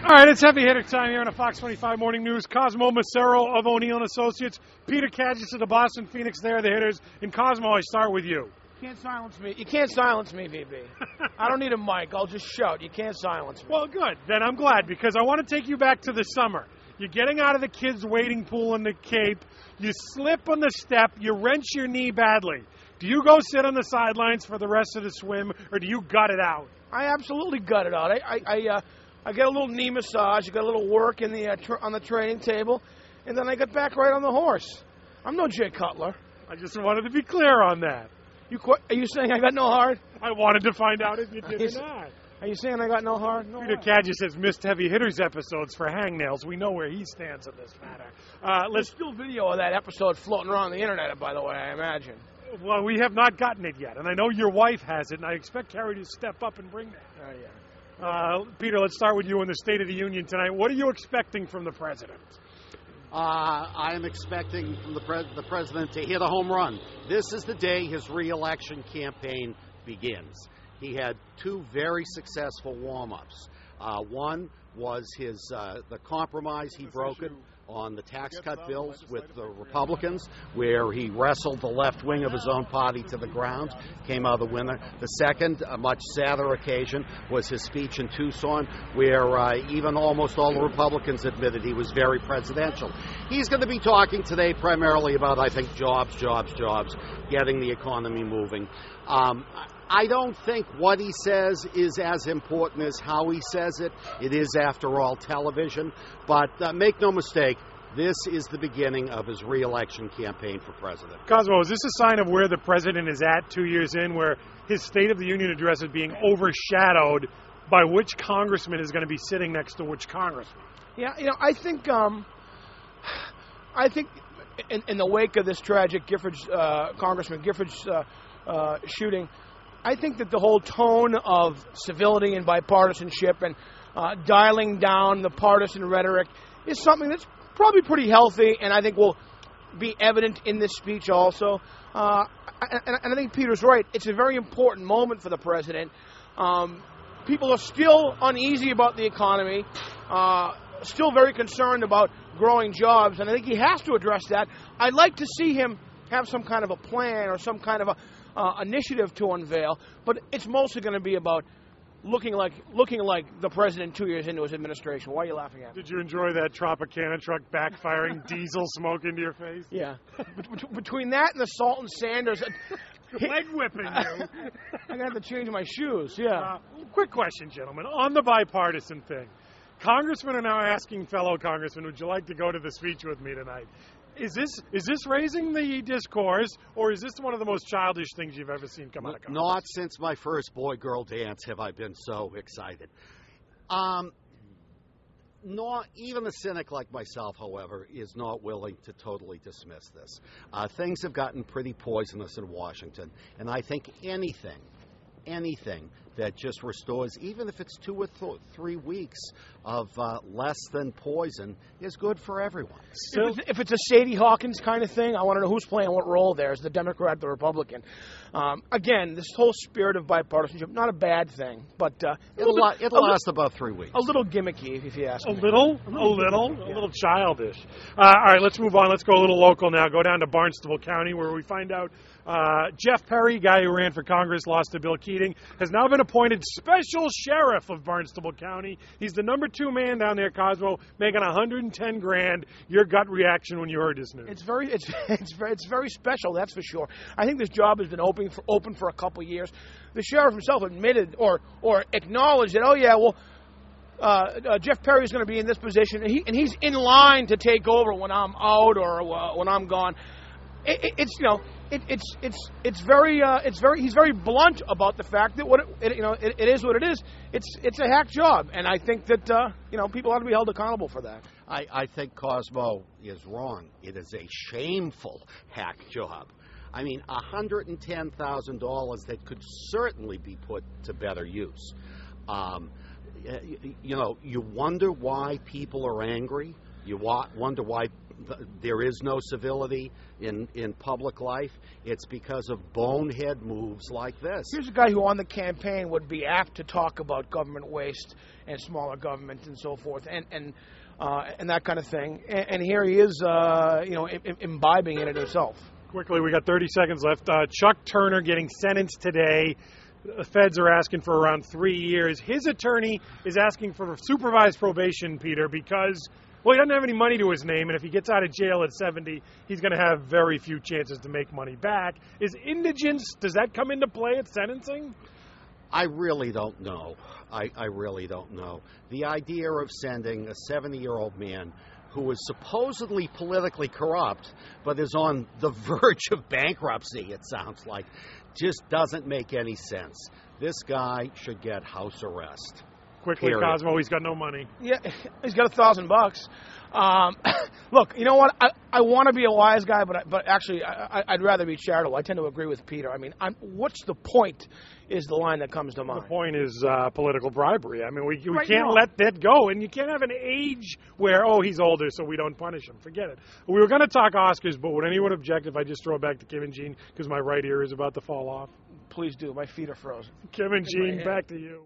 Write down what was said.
All right, it's heavy hitter time here on the Fox 25 Morning News. Cosmo Macero of O'Neill & Associates, Peter Kajis of the Boston Phoenix, they're the hitters. And Cosmo, I start with you. You can't silence me. You can't silence me, VB. I don't need a mic. I'll just shout. You can't silence me. Well, good. Then I'm glad, because I want to take you back to the summer. You're getting out of the kids' wading pool in the Cape. You slip on the step. You wrench your knee badly. Do you go sit on the sidelines for the rest of the swim, or do you gut it out? I absolutely gut it out. I get a little knee massage. I got a little work in the on the training table, and then I get back right on the horse. I'm no Jay Cutler. I just wanted to be clear on that. Are you saying I got no heart? I wanted to find out if you did or not. Are you saying I got no heart? No Peter Kajis has missed heavy hitters episodes for hangnails. We know where he stands on this matter. There's still video of that episode floating around the internet, by the way, I imagine. Well, we have not gotten it yet, and I know your wife has it, and I expect Carrie to step up and bring that. Oh, yeah. Peter, let's start with you in the State of the Union tonight. What are you expecting from the president? I am expecting from the president to hit a home run. This is the day his re-election campaign begins. He had two very successful warm-ups. One was the compromise he brokered on the tax cut bills with the Republicans, where he wrestled the left wing of his own party to the ground, came out the winner. The second, a much sadder occasion, was his speech in Tucson, where even almost all the Republicans admitted he was very presidential. He's going to be talking today primarily about, I think, jobs, getting the economy moving. I don't think what he says is as important as how he says it. It is, after all, television. But make no mistake, this is the beginning of his re-election campaign for president. Cosmo, is this a sign of where the president is at 2 years in, where his State of the Union address is being overshadowed by which congressman is going to be sitting next to which congressman? Yeah, I think in the wake of this tragic Congressman Gifford's shooting, I think that the whole tone of civility and bipartisanship and dialing down the partisan rhetoric is something that's probably pretty healthy, and I think will be evident in this speech also. And I think Peter's right. It's a very important moment for the president. People are still uneasy about the economy, still very concerned about growing jobs, and I think he has to address that. I'd like to see him have some kind of a plan or some kind of a initiative to unveil, but it's mostly going to be about looking like the president 2 years into his administration. Why are you laughing at me? Did you enjoy that Tropicana truck backfiring diesel smoke into your face? Yeah. Between that and the Salt and Sanders, leg whipping you. I'm going to have to change my shoes. Yeah. Quick question, gentlemen, on the bipartisan thing. Congressmen are now asking fellow congressmen, would you like to go to the speech with me tonight? Is this raising the discourse, or is this one of the most childish things you've ever seen come out of Congress? Not since my first boy-girl dance have I been so excited. Not even a cynic like myself, however, is not willing to totally dismiss this. Things have gotten pretty poisonous in Washington, and I think anything that just restores, even if it's 2 or 3 weeks of less than poison, is good for everyone. If it's a Sadie Hawkins kind of thing, I want to know who's playing what role there. Is the Democrat, the Republican? Again, this whole spirit of bipartisanship, not a bad thing, but it'll last about 3 weeks. A little gimmicky, if you ask me. A little childish. All right, let's move on. Let's go a little local now. Go down to Barnstable County, where we find out Jeff Perry, guy who ran for Congress, lost to Bill Keating, has now been appointed special sheriff of Barnstable County. He's the number 2 man down there, Cosmo, making $110,000. Your gut reaction when you heard this news? It's very special, that's for sure. I think this job has been open for a couple of years. The sheriff himself admitted or acknowledged that, Jeff Perry is going to be in this position, and he's in line to take over when I'm out or when I'm gone. He's very blunt about the fact that it is what it is. It's a hack job, and I think that people ought to be held accountable for that. I think Cosmo is wrong. It is a shameful hack job. I mean, $110,000 that could certainly be put to better use. You wonder why people are angry. You wonder why there is no civility in public life. It's because of bonehead moves like this. Here's a guy who on the campaign would be apt to talk about government waste and smaller government and so forth and that kind of thing. And here he is, imbibing in it himself. Quickly, we got 30 seconds left. Chuck Turner getting sentenced today. The feds are asking for around 3 years. His attorney is asking for supervised probation, Peter, because, well, he doesn't have any money to his name, and if he gets out of jail at 70, he's going to have very few chances to make money back. Is indigence, does that come into play at sentencing? I really don't know. I really don't know. The idea of sending a 70-year-old man who is supposedly politically corrupt, but is on the verge of bankruptcy, it sounds like, just doesn't make any sense. This guy should get house arrest. Quickly, Period. Cosmo, he's got no money. Yeah, he's got $1,000. Look, you know what? I want to be a wise guy, but actually, I'd rather be charitable. I tend to agree with Peter. I mean, what's the point is the line that comes to mind. The point is political bribery. I mean, we Right, can't let that go, and you can't have an age where, he's older, so we don't punish him. Forget it. We were going to talk Oscars, but would anyone object if I just throw it back to Kim and Jean because my right ear is about to fall off? Please do. My feet are frozen. Kim and Jean, back to you.